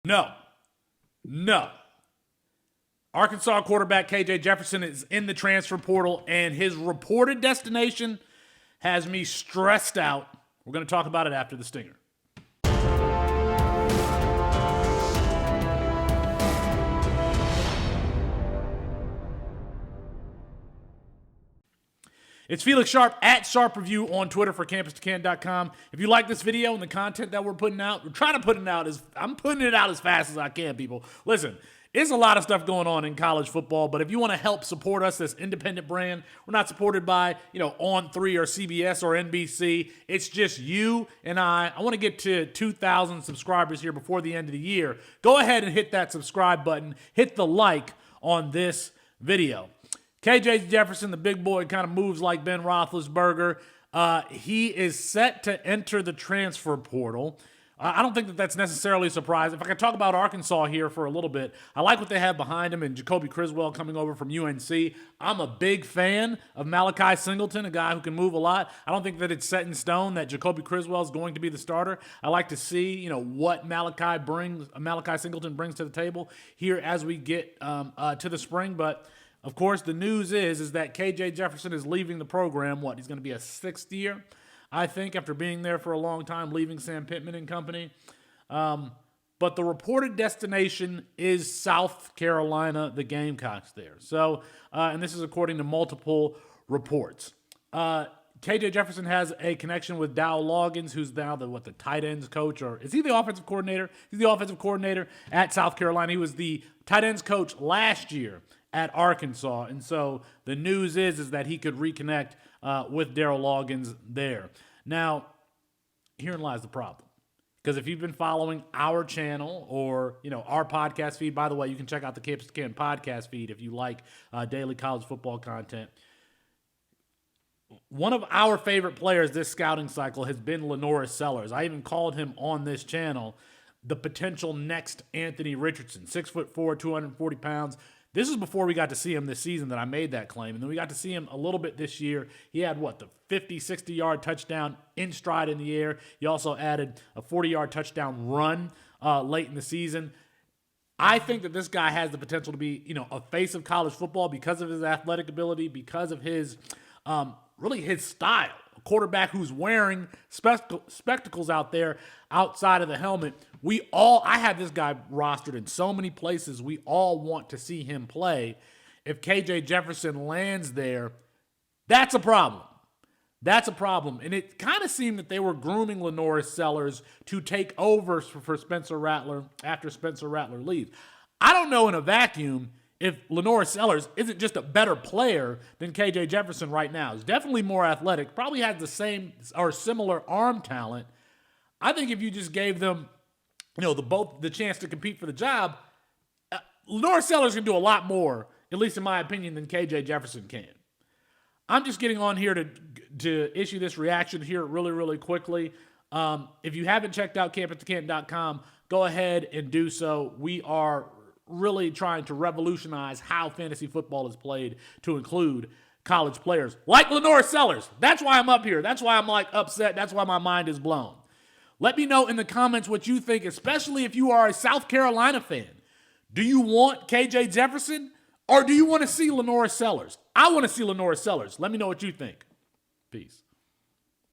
No. No. Arkansas quarterback KJ Jefferson is in the transfer portal, and his reported destination has me stressed out. We're going to talk about it after the stinger. It's Felix Sharp at Sharp Review on Twitter for CampusToCan.com. If you like this video and the content that we're putting out, we're trying to put it out I'm putting it out as fast as I can, people. Listen, there's a lot of stuff going on in college football, but if you want to help support us, this independent brand, we're not supported by, On3 or CBS or NBC. It's just you and I. I want to get to 2,000 subscribers here before the end of the year. Go ahead and hit that subscribe button. Hit the like on this video. KJ Jefferson, the big boy, kind of moves like Ben Roethlisberger. He is set to enter the transfer portal. I don't think that that's necessarily a surprise. If I could talk about Arkansas here for a little bit, I like what they have behind him and Jacoby Criswell coming over from UNC. I'm a big fan of Malachi Singleton, a guy who can move a lot. I don't think that it's set in stone that Jacoby Criswell is going to be the starter. I like to see, what Malachi Singleton brings to the table here as we get to the spring. But of course, the news is that KJ Jefferson is leaving the program. He's going to be a sixth year, I think, after being there for a long time, leaving Sam Pittman and company. But the reported destination is South Carolina, the Gamecocks there. So, and this is according to multiple reports. KJ Jefferson has a connection with Dow Loggins, who's now the tight ends coach, or is he the offensive coordinator? He's the offensive coordinator at South Carolina. He was the tight ends coach last year at Arkansas, and so the news is that he could reconnect with Darryl Loggins there. Now, herein lies the problem. Because if you've been following our channel or, our podcast feed, by the way, you can check out the Campus to Can podcast feed if you like daily college football content. One of our favorite players this scouting cycle has been Lenoris Sellers. I even called him on this channel the potential next Anthony Richardson, 6'4", 240 pounds. This is before we got to see him this season that I made that claim. And then we got to see him a little bit this year. He had, the 50, 60-yard touchdown in stride in the air. He also added a 40-yard touchdown run late in the season. I think that this guy has the potential to be, a face of college football because of his athletic ability, because of his, really his style. A quarterback who's wearing spectacles out there outside of the helmet. I have this guy rostered in so many places. We all want to see him play. If KJ Jefferson lands there, that's a problem. That's a problem. And it kind of seemed that they were grooming Lenoris Sellers to take over for Spencer Rattler after Spencer Rattler leaves. I don't know in a vacuum if Lenoris Sellers isn't just a better player than KJ Jefferson right now. He's definitely more athletic, probably has the same or similar arm talent. I think if you just gave them, the chance to compete for the job, Lenoris Sellers can do a lot more, at least in my opinion, than KJ Jefferson can. I'm just getting on here to issue this reaction here really, really quickly. If you haven't checked out CampusToCan.com, go ahead and do so. We are really trying to revolutionize how fantasy football is played to include college players like Lenoris Sellers. That's why I'm up here. That's why I'm upset. That's why my mind is blown. Let me know in the comments what you think, especially if you are a South Carolina fan. Do you want KJ Jefferson or do you want to see Lenoris Sellers? I want to see Lenoris Sellers. Let me know what you think. Peace.